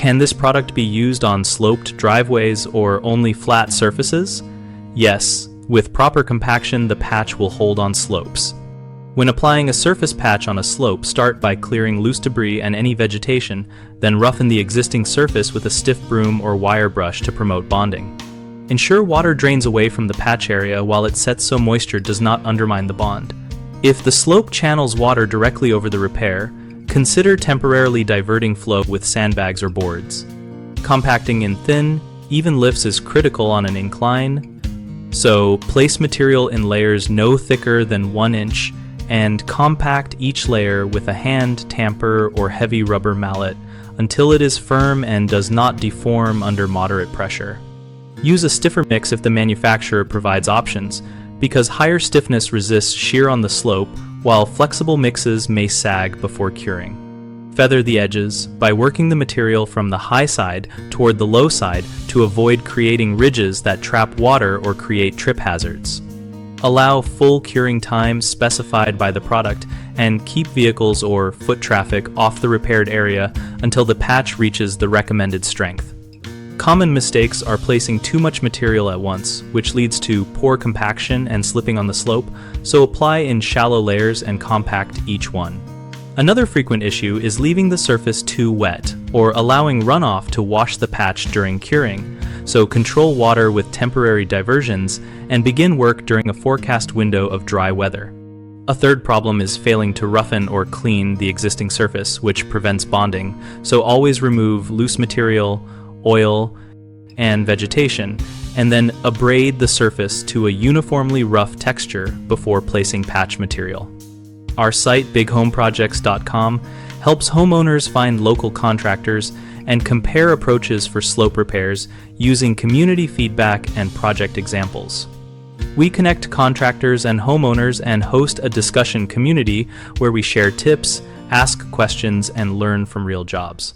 Can this product be used on sloped driveways or only flat surfaces? Yes, with proper compaction, the patch will hold on slopes. When applying a surface patch on a slope, start by clearing loose debris and any vegetation, then roughen the existing surface with a stiff broom or wire brush to promote bonding. Ensure water drains away from the patch area while it sets so moisture does not undermine the bond. If the slope channels water directly over the repair, consider temporarily diverting flow with sandbags or boards. Compacting in thin, even lifts is critical on an incline, so place material in layers no thicker than 1 inch and compact each layer with a hand tamper or heavy rubber mallet until it is firm and does not deform under moderate pressure. Use a stiffer mix if the manufacturer provides options, because higher stiffness resists shear on the slope, while flexible mixes may sag before curing. Feather the edges by working the material from the high side toward the low side to avoid creating ridges that trap water or create trip hazards. Allow full curing time specified by the product and keep vehicles or foot traffic off the repaired area until the patch reaches the recommended strength. Common mistakes are placing too much material at once, which leads to poor compaction and slipping on the slope, so apply in shallow layers and compact each one. Another frequent issue is leaving the surface too wet or allowing runoff to wash the patch during curing, so control water with temporary diversions and begin work during a forecast window of dry weather. A third problem is failing to roughen or clean the existing surface, which prevents bonding, so always remove loose material, oil, and vegetation, and then abrade the surface to a uniformly rough texture before placing patch material. Our site, bighomeprojects.com, helps homeowners find local contractors and compare approaches for slope repairs using community feedback and project examples. We connect contractors and homeowners and host a discussion community where we share tips, ask questions, and learn from real jobs.